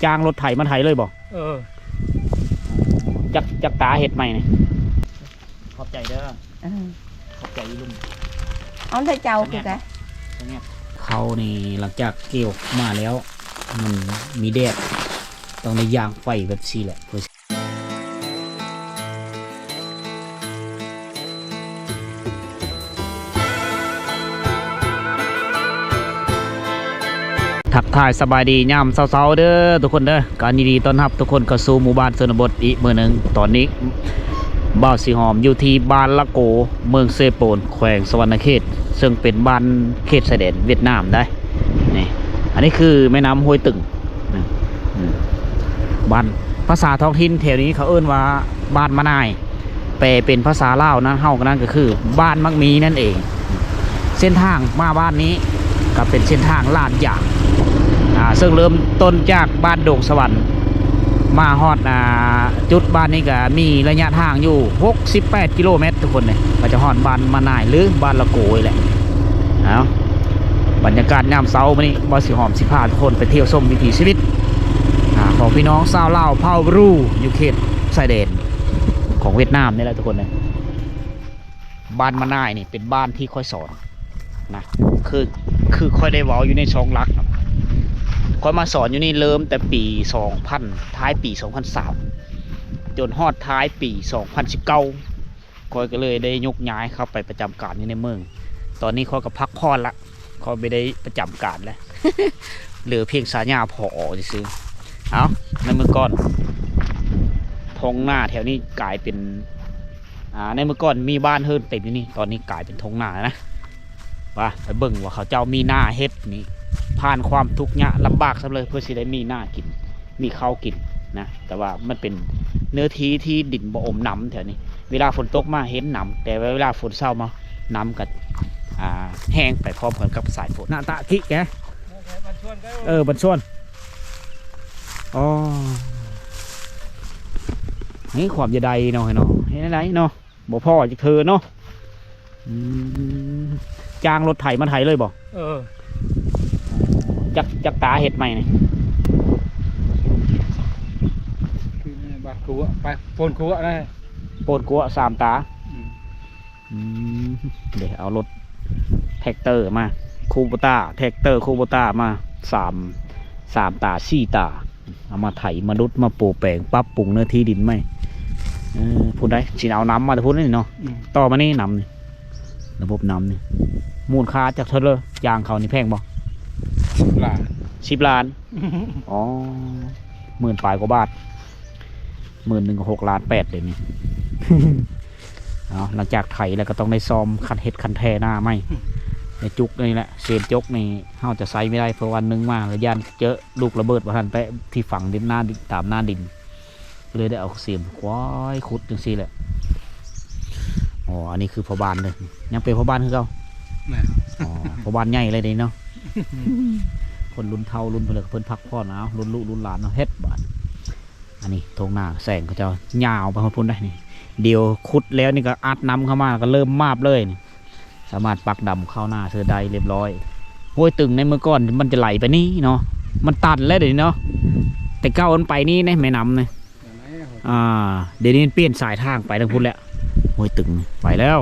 จ้างรถไถมาไถเลยบ่จักตาเห็ดใหม่นี่ขอบใจเด้อขอบใจลุงเอาได้เจ้าคือไงเขานี่หลังจากเกี่ยวมาแล้วมันมีแดดต้องในย่างไฟแบบนี้แหละเพื่อทักทายสบายดีย่ำเช้าๆเด้อทุกคนเด้อการดีต้อนรับทุกคนเข้าสู่หมู่บ้านชนบทอีกมื้อนึงตอนนี้บ้านสีหอมอยู่ที่บ้านละโกเมืองเซโปนแขวงสวรรณเขตซึ่งเป็นบ้านเขตชายแดนเวียดนามได้นี่อันนี้คือแม่น้ำห้วยตึงบ้านภาษาท้องถิ่นแถวนี้เขาเอิ้นว่าบ้านมะนายแปลเป็นภาษาลาวนั้นเฮากันนั่นก็คือบ้านมักมีนั่นเองเส้นทางมาบ้านนี้ก็เป็นเส้นทางลาดยางซึ่งเริ่มต้นจากบ้านโด่งสวรรค์มาฮอดจุดบ้านนี้ก็มีระยะทางอยู่68 กิโลเมตรทุกคนเนี่ยก็จะฮอดบ้านมะนายหรือบ้านละโกยแหละเอาบรรยากาศยามเช้าวันนี้บอสสีหอมสิพาทุกคนไปเที่ยวชมวิถีชีวิตของพี่น้องชาวลาวเผ่าบรูอยู่เขตชายแดนของเวียดนามนี่แหละทุกคนเลยบ้านมะนายนี่เป็นบ้านที่ค่อยสอนนะคือค่อยได้เว้าอยู่ในช่องลักค่อยมาสอนอยู่นี่เริ่มแต่ปี2000ท้ายปี2003จนฮอดท้ายปี2019ค่อยก็เลยได้ยกย้ายเข้าไปประจำการอยู่ในเมืองตอนนี้ค่อยก็พักผ่อนละค่อยไม่ได้ประจำการแล้ว เหลือเพียงสาญาพอซื้อเอาในเมื่อก่อนท้องหน้าแถวนี้กลายเป็นในเมื่อก่อนมีบ้านเฮิร์นเต็มอยู่นี่ตอนนี้กลายเป็นท้องหน้านะว่าไปเบิ่งว่าเขาเจ้ามีหน้าเฮ็ดนี่ผ่านความทุกข์ยากลำบากซะเลยเพื่อสิได้มีหน้ากินมีข้าวกินนะแต่ว่ามันเป็นเนื้อที่ที่ดินบ่อมน้ำแถวนี้เวลาฝนตกมาเห็นน้ำแต่เวลาฝนเศร้ามาน้ำกับแห้งไปพร้อมกันกับสายฝนหน้าตาทิแกบันชวนอ๋อนี่ความจะใดเนาะเนาะเห็นอะไรเนาะบ่พ่อจะเธอเนาะจ้างรถไถมาไถเลยบ่จักตาเห็ดใหม่นี่บาดกัวไปโปนกัวได้โปนกัว3 ตาเดี๋ยวเอารถแท็กเตอร์มาคูโบต้าแท็กเตอร์คูโบต้ามา3 ตา 4 ตาเอามาไถมาดุดมาปลูกแปลงปรับปรุงเนื้อที่ดินไหมพูดได้สิเอาน้ำมาแต่พูดนี่เนาะต่อมานี่น้ำนี่ระบบน้ำนี่มูลค่าจากเท่าเลยยางเขานี่แพงบ่10 ล้านอ๋อ10,000 ปลายกว่าบาท11,6,800,000เลยนี่หลังจากไถแล้วก็ต้องได้ซ้อมคันเห็ดคันแท่หน้าไหมในจุกนี่แหละเศษจกนี่เราจะใส่ไม่ได้เพราะวันนึงมาแล้วยันเจอลูกระเบิดมาทันไปที่ฝั่งดินหน้าตามหน้าดินเลยได้เอาเสียมควายขุดจังซี่แหละอ๋ออันนี้คือพ่อบ้านเลยยังเป็นพ่อบ้านคือเขาอ๋อพ่อบ้านใหญ่เลยเนาะคนรุ่นเท่ารุ่นเพื่อนเพิ่นพักพ่อนะรุ่นลูกรุ่นหลานเนาะเฮ็ดบ้านอันนี้ทงหน้าแสงเขาจะยาวไปพ้นได้นี่เดี๋ยวขุดแล้วนี่ก็อัดน้ำเข้ามาก็เริ่มมาบเลยนี่สามารถปักดำเข้าหน้าเธอได้เรียบร้อยห้วยตึงในเมื่อก่อนมันจะไหลไปนี่เนาะมันตันแล้วเดี๋ยวนี้เนาะแต่เก้ามันไปนี่นะแม่น้ำเลยเดี๋ยวนี้เปลี่ยนสายทางไปทางพุทธแล้วห้วยตึงไปแล้ว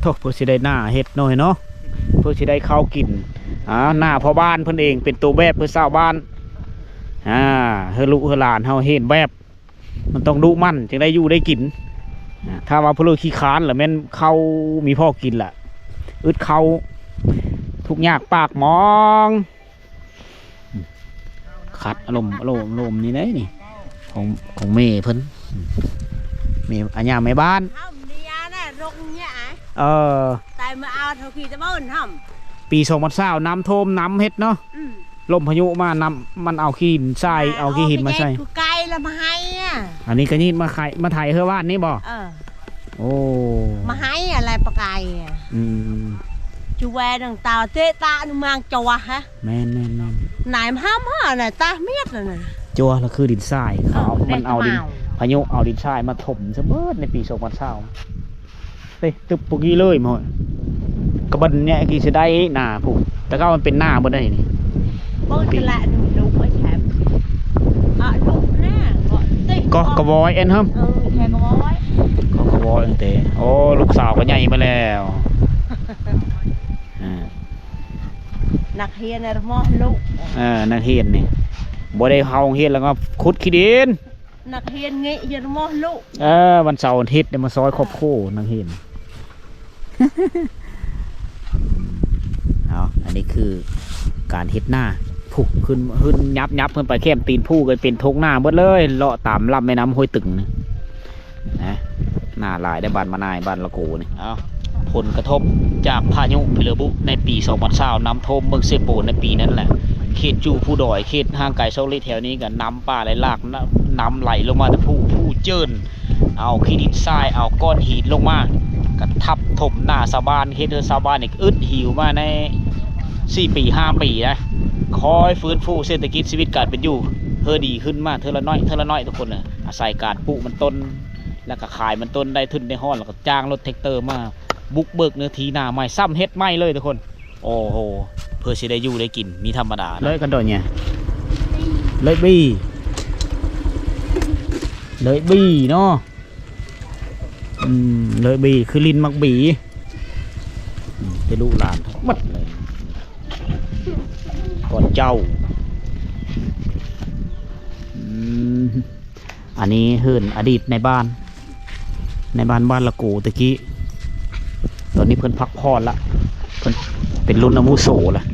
ทกเพื่อสิได้หน้าเฮ็ดหน่อยเนาะเพื่อสิได้ข้าวกินหน้าพ่อบ้านเพิ่นเองเป็นตัวแบบเพื่อสาวบ้านเฮลูกเฮลานเฮาเห็นแบบมันต้องดุมั่นจึงได้อยู่ได้กินถ้าว่าพลุขี้ค้านหรือแม่นเขามีพ่อกินแหละอึดเขาทุกยากปากมองขัดอารมณ์นี่ได้นี่ของเมย์เพิ่นเมย์อันยาไม่บ้านแต่มาเอาเท่าที่จะบ้านทำปี2020น้ำท่วมน้ำเฮ็ดเนาะลมพายุมาน้ำมันเอาขี้หินทรายเอาขี้หินมาใส่ไกลแล้วมาให้อันนี้ก็นี่มาถ่ายเฮือว่านนี่บ่โอ้มาให้อะไรปะไก่จูแวดังตาเตะตาหนุ่มางจัวฮะแม่นไหนมาห้ามฮะไหนตาเมียดเลยนะจัวแล้วคือดินทรายมันเอาดินพายุเอาดินทรายมาถมซะเบิดในปี2020ไปตึบปุกี้เลยมั้งกระบันเนี่ยกี่จะได้หน้าผูกแต่ก็มันเป็นหน้าบนได้นี่เบิดละดูไป ก็กระวอยเอ็นเฮิม แค่ก็ไว้ ก็กระวอยตั้งแต่โอ้ลูกสาวก็ใหญ่มาแล้วอ่า นักเฮียนรมอลูก นักเรียนนี่บ่ได้เข้าโรงเรียนแล้วก็ขุดขี้ดิน นักเฮียนงี้ยรมอลูก วันเสาร์อาทิตย์เนี่ยมาซอยครอบครัวนักเรียน เอาอันนี้คือการเฮ็ดหน้าผูกขึ้นยับเพิ่นไปแคมตีนผู้ก็เป็นทงหน้าหมดเลยเลาะตามลำแม่น้ำห้วยตึงนี่นะหน้าหลายได้บ้านมานายบ้านละโกนี่เอาผลกระทบจากพายุพิเรบุในปี2020น้ำท่วมเมืองเซโปในปีนั้นแหละเขตจูผู้ดอยเขตห่างไกลโซลิแถวนี้ก็น้ำป่าไหลหลากน้ำไหลลงมาแต่ผู้เจิ้นเอาขี้ดินทรายเอาก้อนหินลงมากระทับถมหน้าชาวบ้านเขตชาวบ้านนี่อึดหิวมาใน4 ปี5 ปีนะคอยฟื้นฟูเศรษฐกิจชีวิตการเป็นอยู่ดีขึ้นมาเทอละน้อยทุกคนนะอาศัยการปลูกมันต้นแล้วก็ขายมันต้นได้ทุนได้ห้อนแล้วก็จ้างรถแท็กเตอร์มาบุกเบิกเนื้อที่นาใหม่ซ้ำเฮ็ดใหม่เลยทุกคนโอ้โหเพื่อสิได้อยู่ได้กินมีธรรมดาเลยกันโดนเนี่ยเลยบีเนาะเลยบีคือลินมักบีจะลูกหลานทั้งหมดเลยก่อนเจ้าอันนี้เฮิรนอดีตในบ้านละกูตะกี้ตอนนี้เพิ่นพักพอดละเพิ่นเป็นรุ่นอาวุโสละ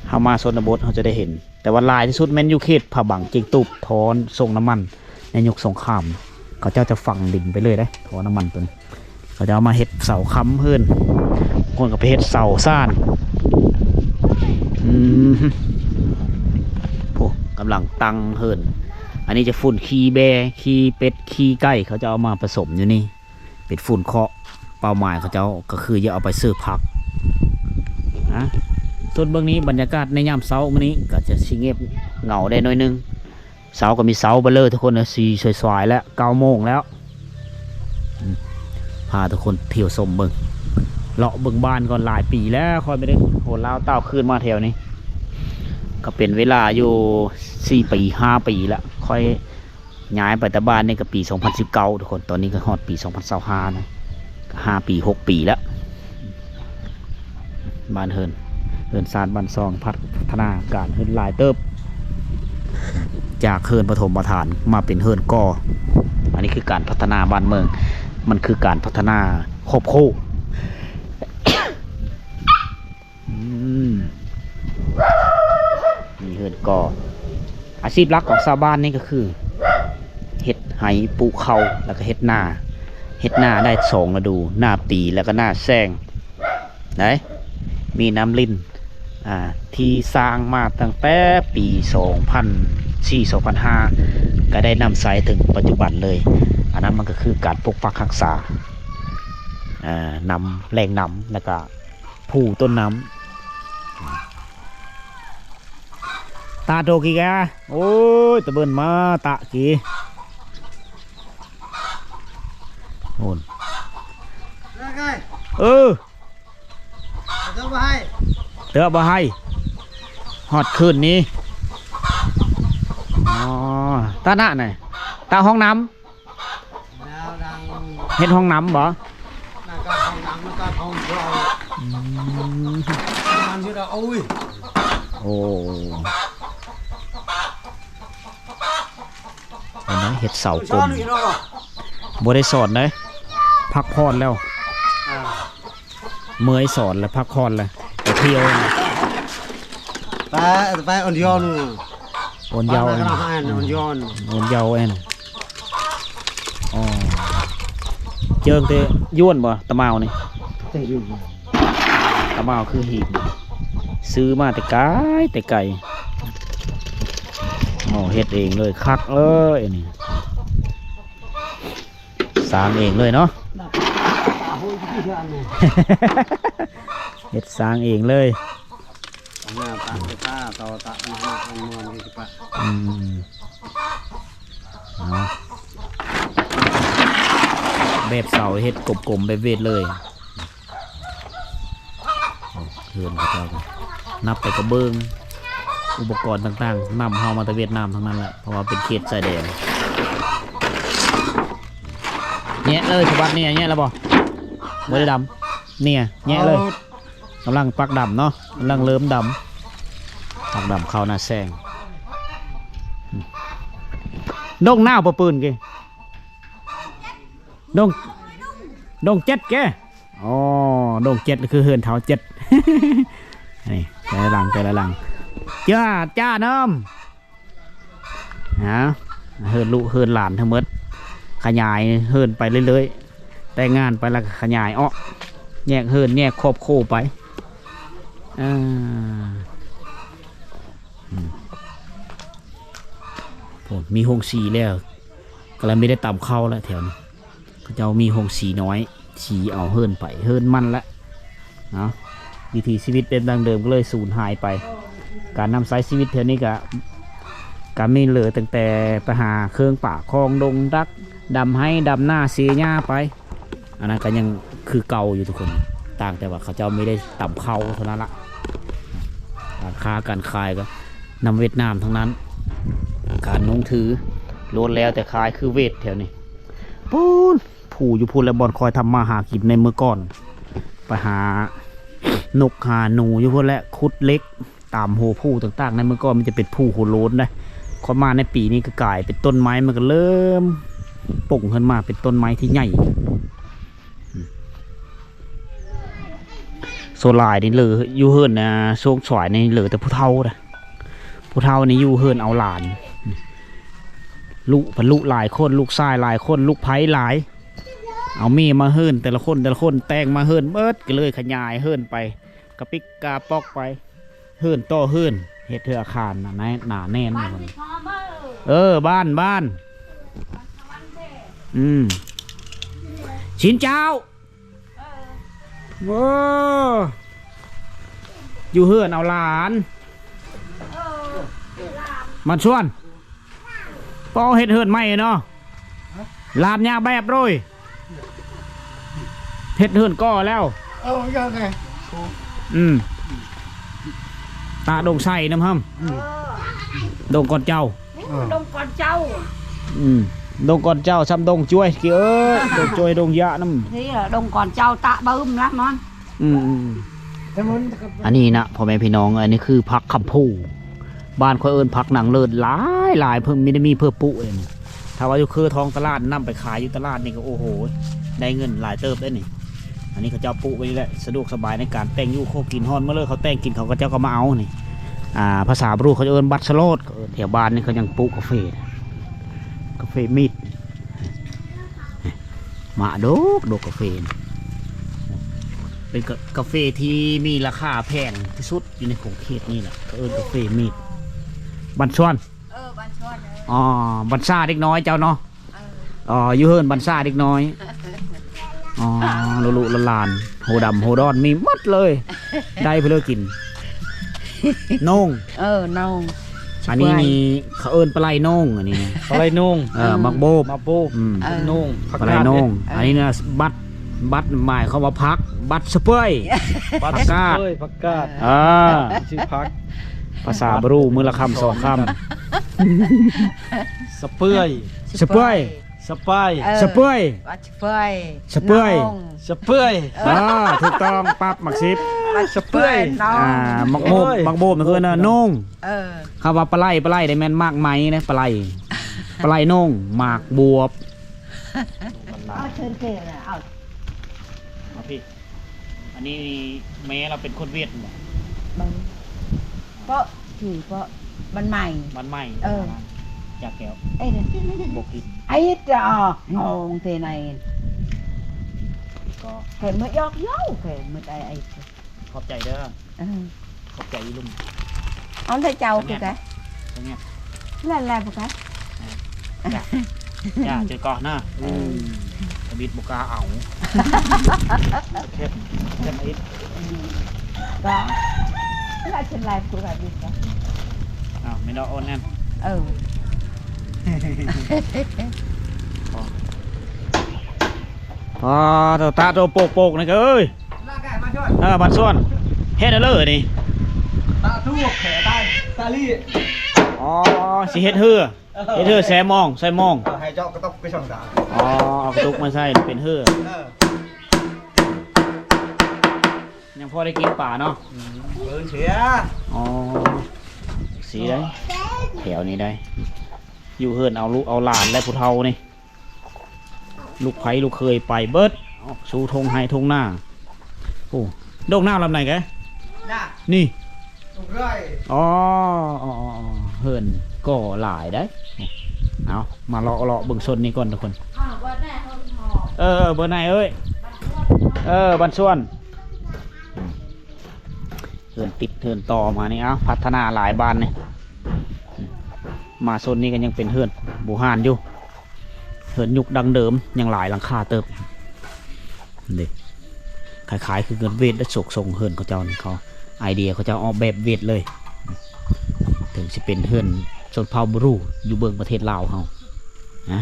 เข้ามาโซนบดเขาจะได้เห็นแต่ว่าลายที่สุดแม่นอยู่เขตผาบังเจียงตุบทอนส่งน้ำมันในยุคสงครามเขาเจ้าจะฝังดินไปเลยได้ทอน้ำมันตัวนี้เขาจะเอามาเห็ดเสาค้ำเฮิรนคนก็ไปเห็ดเสาซ่านโอ้กำลังตั้งเฮิรนอันนี้จะฝุ่นขี้แบขี้เป็ดขี้ไก่เขาจะเอามาผสมอยู่นี่เป็นฝุ่นเคาะเป้าหมายเขาเจ้าก็คือจะเอาไปซื้อผักนะส่วนเบื้องนี้บรรยากาศในยามเช้ามื้อนี้ก็จะสิเงียบเหงาได้หน่อยนึงเช้าก็มีเช้าเบลเลอร์ทุกคนนะสีสวยๆแล้ว9 โมงแล้วพาทุกคนเที่ยวชมเบิ่งเลาะเบิ่งบ้านก่อนหลายปีแล้วค่อยไม่ได้โหลาวเต้าคืนมาแถวนี้ก็เป็นเวลาอยู่4 ปี 5 ปีแล้วค่อยย้ายไปแต่บ้านนี่ก็ปี2019ทุกคนตอนนี้ก็ฮอดปี2025นะ5 ปี 6 ปีแล้วบ้านเฮิรนซานบ้านซองพัฒนาการเฮิรนหลายเติบจากเฮิรนปฐมฐานมาเป็นเฮิรนก่ออันนี้คือการพัฒนาบ้านเมืองมันคือการพัฒนาครอบครัวมีเฮิรนก่ออาชีพหลักของชาวบ้านนี่ก็คือเฮ็ดไหปลูกเขาแล้วก็เฮ็ดนาได้2 ฤดูหน้าปีแล้วก็หน้าแซงไหนมีน้ำลิ้นที่สร้างมาตั้งแต่ปี2004-2005ก็ได้นำใช้ถึงปัจจุบันเลยอันนั้นมันก็คือการปกปักรักษานำแหล่งน้ำแล้วก็ผู้ต้นน้ำตาโตกี่กะโอ้ยตะเบินมาตะกี่โอนเตือบให้ฮอดคืนนี้ตาหน้าหน่อยตาห้องน้ำเฮ็ดห้องน้ำบ่โอ้อันนั้นเฮ็ดเสากลมบ่ได้สอนเลยพักผ่อนแล้วเมื่อยสอนแล้วพักผ่อนแล้วไปเที่ยวไปอ่อนโยนอ่อนเยาว์เอ็นอ๋อเจิงเตะย้วนบ่ตะเมานี่ตะเมาคือหีบซื้อมาแต่ไก่โอ้เฮ็ดเองเลยคักเลยนี่สร้างเองเลยเนาะเฮ็ดสร้างเองเลยแบบเสาเฮ็ดกลมๆแบบเวทเลยเฮือนเขาเจ้านับไปกระเบื้อง อุปกรณ์ต่างๆนำเข้ามาจากเวียดนามทั้งนั้นแหละเพราะว่าเป็นเขตชายแดนแงะเลยฉบับนี้แงะแล้วบ่ได้ดำเนี่ยแงะเลยกำลังปักดำเนาะกำลังเริ่มดำปักดำเข้าหน้าแซงดงหน้าปะปืนกี่ดงเจ็ดแกอ๋อดงเจ็ดคือเฮือนเท้าเจ็ด นี่แต่ละหลังจ้าน้ำฮะเฮือนลูกเฮือนหลานทั้งหมดขยายเฮือนไปเรื่อยๆแต่งงานไปแล้วขยายอ้อแยกเฮือนแยกครอบครัวไปผมมีหงสีแล้วก็เลยไม่ได้ต่ำเข้าแล้วแถวนี้เขาจะมีหงสีน้อยสีเอาเฮือนไปเฮือนมันละเนาะวิถีชีวิตเดิมดังเดิมก็เลยสูญหายไปการนำใช้ชีวิตแถวนี้ก็ไม่เหลือตั้งแต่ไปหาเครื่องป่าคลองดงรักดำให้ดำหน้าเสียหญ้าไปอันนั้นก็ยังคือเก่าอยู่ทุกคนต่างแต่ว่าเขาเจ้าไม่ได้ต่ำเข้าเท่านั้นละการค้าการขายก็นำเวียดนามทั้งนั้นการนุ่งถือล้วนแล้วแต่ขายคือเวทแถวนี้ปูนผู้อยู่พูนและบอลคอยทำมาหากินในเมื่อก่อนไปหานกหาหนูอยู่พูนและคุดเล็กตามโหผู้ต่างๆในเมื่อก่อนมันจะเป็นผู้โหโล้นได้พอมาในปีนี้ก็กลายเป็นต้นไม้มันก็เริ่มป่งขึ้นมาเป็นต้นไม้ที่ใหญ่โซลายนี่เลยอยู่เฮิร์นนะโชคฉวยในเหลือแต่ผู้เฒ่านะผู้เฒ่านี่อยู่เฮิร์นเอาหลานลูกหลายคนลูกชายหลายคนลูกไผ่หลายเอามีมาเฮิร์นแต่ละคนแต่งมาเฮิร์นเบิดก็เลยขยายเฮิร์นไปกระปิกกาปอกไปเฮิร์นต่อเฮิร์นเฮ็ดเธออาคารนะหนาแน่นบ้านชินเจ้าโว้อยู่เฮือนเอาหลานมาชวนปอเฮ็ดเฮือนใหม่เนาะลาบยาแบบโรยเฮ็ดเฮือนก่อแล้วยังไงตาดงใส่น้ำห้ำดงก่อนเจ้าดงก่อนเจ้าดงก่อนเจ้าซ้ำดงช่วยกี่ดงช่วยดงยะน้ำนี่ดงก่อนเจ้าตะบึ้มละมันอันนี้นะพ่อแม่พี่น้องอันนี้คือพักคำพูบ้านคอยเอิญพักหนังเลิศหลายเพิ่งไม่ได้มีเพื่อปุ๊เลยถ้าว่าอยู่คือทองตลาดนำไปขายอยู่ตลาดนี่ก็โอ้โหได้เงินหลายเติบได้นี่อันนี้เขาเจ้าปุ๊ไปแหละสะดวกสบายในการแต่งยู่โคกินฮอนเมื่อเลยเขาแต่งกินเขาก็เจ้าก็มาเอานี่ภาษาบรูเขาเอิญบัตรสโลดแถวบ้านนี่เขายังปุ๊กาแฟมีดมาดกกาแฟเป็นกาแฟที่มีราคาแพงที่สุดอยู่ในของเขตนี่แหละก็เอิญกาแฟมีดบันชวนบันชวนบันซาเด็กน้อยเจ้าเนาะอยู่เฮิร์นบันซาเด็กน้อยลุลานโหดำโหดอนมีมัดเลยได้เพื่อกินนงนงอันนี้มีเขาเอิญปลายนงอันนี้ปลายนงมักโบนงปลายนงอันนี้นะบัตรหมายเขาว่าพักบัตรสเปยผักกาดชื่อพักภาษาบรูมือละคำสองคำสเปื่อยสเปยถูกต้องปั๊บหมักซิบสเปื่อยมักโบมันคือน่ะนงคำว่าปลายได้แม่นมากไหมนะปลายนงหมากบวบพี่อันนี้แม้เราเป็นคนเวียดเพราะมันใหม่อยากแก้วบกกินจะงงเทnàyก็เข็มไม่ยอกเย้าเข็มไม่ได้ขอบใจเด้อขอบใจลุงông thấy châu kìa cái là một cái dạ chơi con na bịt một cá ỏng thêm ít đó cái là trên live của bạn bịt đó mình đo ôn em ta đồ pok này cơ ơi bạn xuân hết nó lỡ đi ta thu khẻ tay ตาลี่ อ๋อสิเฮ็ดเฮือแซมองใส่มอง ให้เจ้าก็ต้องไปช่องตา อ๋อเอากระตุกมาใส่เป็นเฮือยังพอได้กินป่าเนาะ เดินเสีย อ๋อสีได้แถวนี้ได้ อยู่เฮือนเอาลูกเอาหลานและผู้เฒ่านี่ลูกไผ่ลูกเคยไปเบิดสู่ทงไฮทงหน้าโอ้โดกหน้าลำไหนแก น่ะ นี่ ถูกเลย อ๋อเฮือนก็หลายได้เอามาเลาะเบิ่งชนนี่ก่อนทุกคนเบอร์ไหนเอ้ยบันส่วนเฮือนติดเฮือนต่อมานี่เอาพัฒนาหลายบ้านนี่มาโซนนี้ก็ยังเป็นเฮือนบูฮานอยู่เฮือนยุคดังเดิมยังหลายหลังคาเติบเด็กคล้ายๆคือเงินเวทและโศกทรงเฮือนเขาเจ้านี่เขาไอเดียเขาจะออกแบบเวทเลยถึงจะเป็นเฮือนชนเผ่าบรูอยู่เบื้องประเทศลาวเขานะ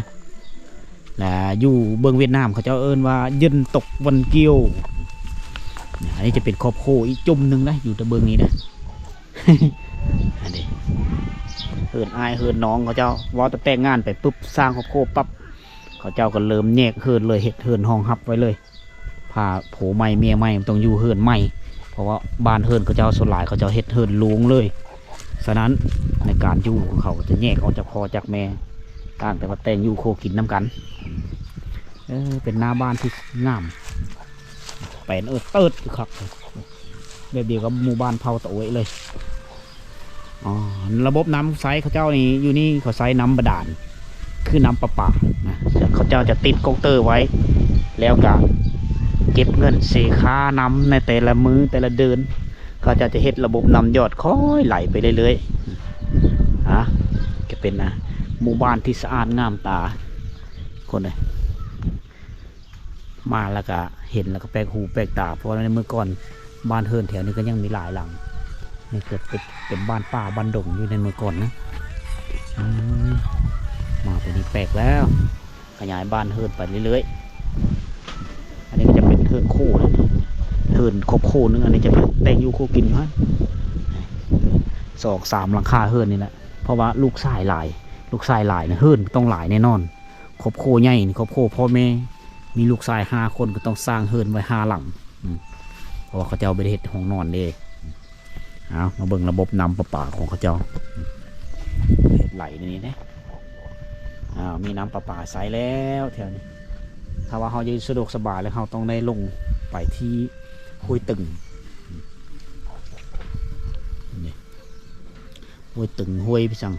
และอยู่เบื้องเวียดนามเขาจะเอิ้นว่ายินตกวันเกียวอันนี้จะเป็นครอบครัวอีกจุ่มหนึ่งนะอยู่ตะเบื้องนี้นะ อันนี้เฮินอายเฮินน้องเขาเจ้าว่าจะแต่งงานไปปุ๊บสร้างครอบครัวปั๊บเขาเจ้าก็เริ่มแยกเฮินเลยเห็ดเฮินห้องฮับไว้เลยพาโผใหม่เมียใหม่ต้องอยู่เฮินใหม่เพราะว่าบ้านเฮินเขาเจ้าส่วนหลายเขาเจ้าเห็ดเฮินลุงเลยฉะนั้นในการอยู่ของเขาจะแยกออกจากพ่อจากแม่ต่างแต่ว่าแต่งอยู่โคกินน้ำกันเป็นหน้าบ้านที่งามแปลนเติร์ดคือครับแบบเดียวกับหมู่บ้านเผาตะโอยเลยอ๋อระบบน้ำใสเขาเจ้านี่อยู่นี่เขาใช้น้ำบาดาลคือน้ำประปานะเขาเจ้าจะติดกงเตอร์ไว้แล้วก็เก็บเงินเสียค่าน้ำในแต่ละมื้อแต่ละเดือนเขาจะเฮ็ดระบบน้ำยอดค่อยไหลไปเรื่อยๆจะเป็นหมู่บ้านที่สะอาดงามตาคนเลยมาแล้วก็เห็นแล้วก็แปลกหูแปลกตาเพราะในเมื่อก่อนบ้านเฮิร์นแถวนี้ก็ยังมีหลายหลังนี่เกิดเป็นบ้านป่าบ้านดงอยู่ในเมื่อก่อนนะมาตัวนี้แปลกแล้วขยายบ้านเฮิร์นไปเรื่อยๆอันนี้ก็จะเป็นเฮิร์นคู่นะเฮิร์นครบคู่นึงอันนี้จะเป็นแต่งอยู่คู่กินพัน2-3หลังคาเฮิร์นนี่แหละเพราะว่าลูกชายหลายนะเฮิร์นต้องหลายแน่นอนครบคู่ใหญ่ครบคู่พ่อแม่มีลูกชาย5 คนก็ต้องสร้างเฮิร์นไว้5 หลังเพราะว่าเขาเจ้าไปเฮ็ดห้องนอนเด้เอามาเบิ่งระบบน้ำประปาของเขาเจ้าเฮ็ดไหลนี่นะมีน้ำประปาใสแล้วแถวนี้ถ้าว่าเขาจะสะดวกสบายแล้วเขาต้องได้ลงไปที่ห้วยตึงห้วยตึงห้วยพี่จัง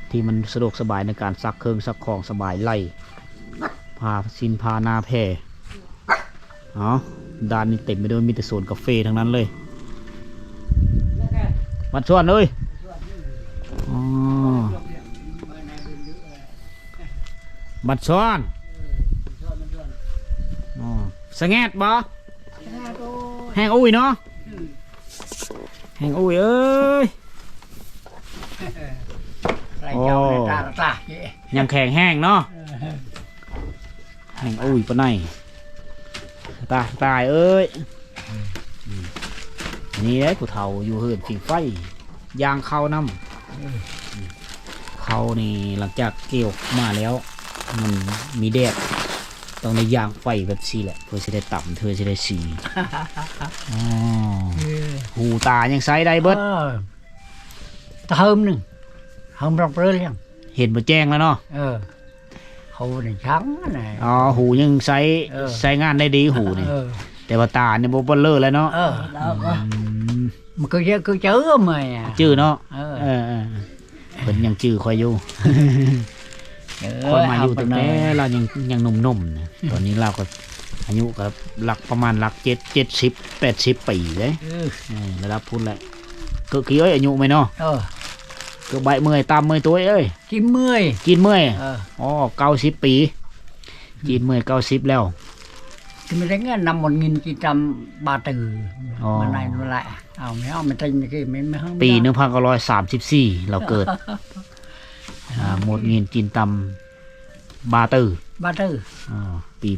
ที่มันสะดวกสบายในการซักเครื่องซักของสบายไล่พาสินพานาแพด้านนี้เต็มไปด้วยมีแต่สวนกาแฟทั้งนั้นเลยบัดส่วนเลยบัดส่วนสแงดบ่แห้งอุ้ยเนาะแห้งอุ้ยเอ้ยยังแข็งแห้งเนาะแห้งอุ้ยปะไหนตายเอ้ยนี่ไอ้ผู้เฒ่าอยู่เหินฝีไฟยางเข้าน้ำเขานี่หลังจากเกี่ยวมาแล้วมันมีแดดต้องในยางไฟแบบสีแหละเพื่อจะได้ต่ำเธอจะได้สีหูตายังใช้ได้เบิดเทิมหนึ่งเทิมรับเรื่อยงเห็นมาแจ้งแล้วเนาะหูนี่ช้างนี่หูยังใช้งานได้ดีหูนี่แต่ว่าตาเนี่ยโบเลอร์แล้วเนาะมันก็เยอะก็เจอมาจื้อเนาะเพิ่นยังจื้อคอยอยู่คอยมาอยู่ตั้งแต่เรายังหนุ่มๆนะตอนนี้เราก็อายุก็หลักประมาณหลัก70-80 ปีเลยระดับพุ่นแหละก็กี่เอ้ยอายุไหมเนาะก็ใบเมื่อยตามเมื่อยตัวเอ้ยกินเมื่อย90 ปีกินเมื่อย90แล้วที่ไม่ได้เงิน1,000กิจำบาตือมันไหนนั่นแหละไม่เอามันเป็นกี่ไม่ห้องปี1934เราเกิดหมดเงินกินตำบาตือปี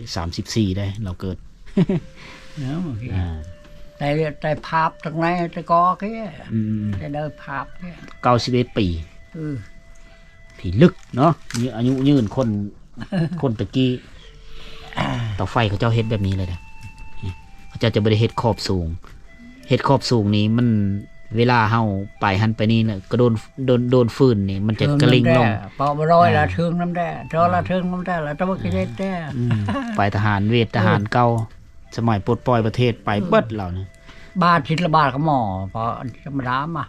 1934ได้เราเกิด แต่ภาพตรงไหนแต่ก็แค่ แต่เดินภาพแค่ 91 ปี อือ ผีลึกเนาะอายุยืนคน คนตะกี้เตาไฟเขาเจ้าเฮ็ดแบบนี้เลยนะเขาเจ้าจะบ่ได้เฮ็ดขอบสูงเฮ็ดขอบสูงนี้มันเวลาเฮาไปหันไปนี่น่ะก็โดนฟืนนี่มันจะกระลิงลง พอบ่ร้อยละเทิงน้ำแด้รอละเทิงน้ำแด้ละตะบ่กิเลสแด้ ไปทหารเวททหารเก่าสมัยปลดปล่อยประเทศไปเบิดเหล่านี้ บาททิศละบาทก็หมอพอธรรมดามา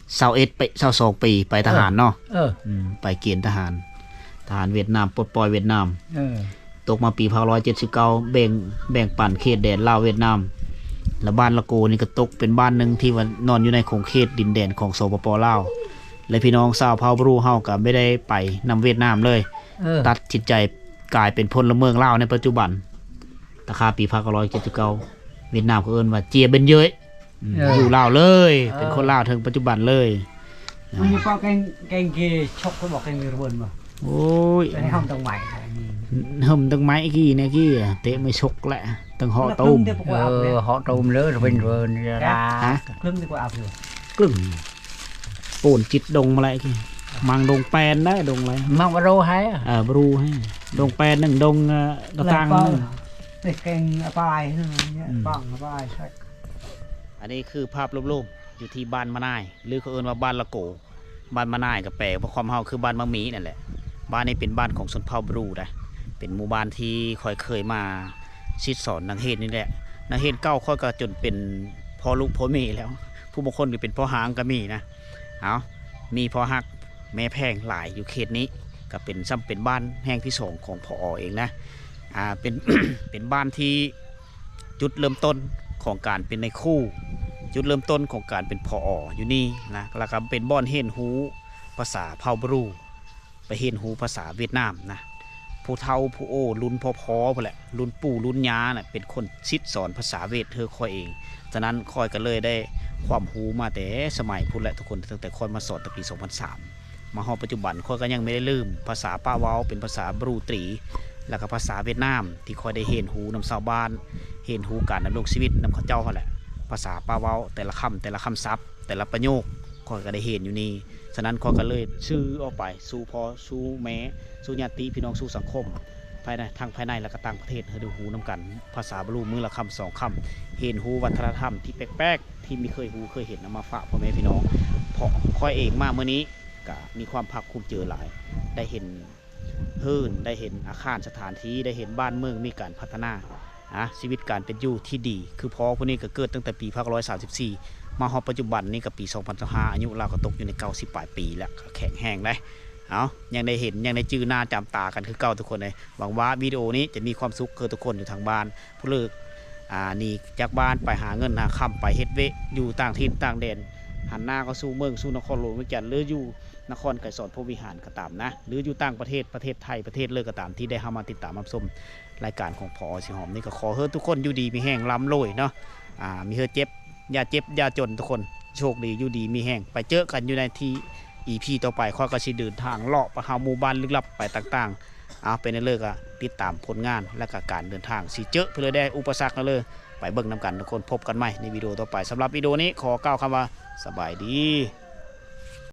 21ไป22ปีไปทหารเนาะ ไปเกณฑ์ทหารเวียดนามปลดปล่อยเวียดนามตกมาปี1979แบ่งปันเขตแดนลาวเวียดนามแล้วบ้านละโกนี่ก็ตกเป็นบ้านหนึ่งที่ว่านอนอยู่ในของเขตดินแดนของสปปลาวและพี่น้องชาวเผ่าบรูเฮาก็ไม่ได้ไปนำเวียดนามเลยตัดสินใจกลายเป็นพลเมืองลาวในปัจจุบันตะคาปี1979เวียดนามก็เอิ้นว่าเจียเบนเย้ยอยู่ลาวเลยเป็นคนลาวถึงปัจจุบันเลย มันมีป้อแกงกีชกก็บอกแกงมีระเบิดบ่ โอ้ย ในห้องตรงใหม่ หึมตั้งไม้กี้เนี่ยกี้เตะไม่ชกแหละตั้งเหาะตูม họ trùm lứa rồi bình vườn ra ครึ่งดีกว่าอาบอยู่ กลึ่งปูนจิตดงมาอะไรกี้มังดงแปนได้ดงอะไร mang vào đâu hay บรูให้ดงแปนหนึ่งดงกระตัง เด็กเก่งปลายเนี่ยปังปลายใช่ อันนี้คือภาพรูปๆอยู่ที่บ้านมะนายหรือเขาเอิ้นว่าบ้านละโกบ้านมะนายกับแปลเพราะความเฮาคือบ้านมะหมีนั่นแหละบ้านนี้เป็นบ้านของชนเผ่าบรูนะเป็นหมู่บ้านที่ค่อยเคยมาชิดสอนนางเฮดนี่แหละนางเฮดเก้าค่อยก็จนเป็นพ่อลูกพ่อแม่แล้ว ผู้บางคนก็เป็นพ่อหางก็มีนะเอามีพ่อฮักแม่แพงหลายอยู่เขตนี้ก็เป็นซ้ำเป็นบ้านแห่งที่สองของพอเองนะเป็น เป็นบ้านที่จุดเริ่มต้นของการเป็นในคู่จุดเริ่มต้นของการเป็นพออยู่นี่นะแล้วก็เป็นบ้านเฮนฮูภาษาเผ่าบรูไปเฮนฮูภาษาเวียดนามนะผู้เฒ่าผู้โอ้รุ่นพ่อๆพอแหละรุ่นปู่รุ่นย่าน่ะเป็นคนชิดสอนภาษาเวทเธอคอยเองฉะนั้นคอยก็เลยได้ความรู้มาแต่สมัยพูดแหละทุกคนตั้งแต่คอยมาสอนตั้งปี 2003 มาฮอดปัจจุบันคอยก็ยังไม่ได้ลืมภาษาป้าเว้าเป็นภาษาบรูตรีแล้วก็ภาษาเวียดนามที่คอยได้เห็นหูนำชาวบ้านเห็นหูการดำรงชีวิตนำเขาเจ้าเขาแหละภาษาป้าเว้าแต่ละคำศัพท์แต่ละประโยคคอยก็ได้เห็นอยู่นี่ฉะนั้นคอยก็เลยชื่อออกไปสู่พ่อสู่แม่สู่ญาติพี่น้องสู่สังคมภายในทางภายในและก็ต่างประเทศให้ดูหูนำกันภาษาบรูมือละคำ2 คำเห็นหูวัฒนธรรมที่แปลกๆที่ไม่เคยหูเคยเห็นนำมาฝากพ่อแม่พี่น้องเพราะคอยเองมาเมื่อนี้ก็มีความภาคภูมิใจหลายได้เห็นเฮิร์นได้เห็นอาคารสถานที่ได้เห็นบ้านเมืองมีการพัฒนาชีวิตการเป็นอยู่ที่ดีคือพ่อพวกนี้ก็เกิดตั้งแต่ปี1934มาฮอดปัจจุบันนี่กับปี2025อายุเราก็ตกอยู่ใน90 ปลายปีแล้วแข็งแห้งได้เอายังได้เห็นยังได้จื้อหน้าจำตากันคือเก่าทุกคนเลยหวังว่าวิดีโอนี้จะมีความสุขคือทุกคนอยู่ทางบ้านผู้เลิกนี่จากบ้านไปหาเงินหาคำไปเฮ็ดเวะอยู่ต่างถิ่นต่างแดนหันหน้าก็สู่เมืองสู่นครหลวงเวียงจันทน์หรืออยู่นครไกรสอนพรหมวิหารก็ตามนะหรืออยู่ต่างประเทศไทยประเทศเลิกก็ตามที่ได้เข้ามาติดตามรับชมรายการของพอสิหอมนี่ก็ขอให้ทุกคนอยู่ดีมีแห้งล้ำรวยเนาะมีเฮอเจ็บอย่าเจ็บอย่าจนทุกคนโชคดีอยู่ดีมีแห้งไปเจอกันอยู่ในที่ EP ต่อไปข้อยก็สิเดินทางเลาะไปหาหมู่บ้านลึกลับไปต่างๆเป็นเลิกติดตามผลงานและก็การเดินทางสิเจอเพื่อได้อุปสรรคนั่นเลยไปเบิ่งนำกันทุกคนพบกันใหม่ในวิดีโอต่อไปสำหรับวิดีโอนี้ขอกล่าวคำว่าสบายดี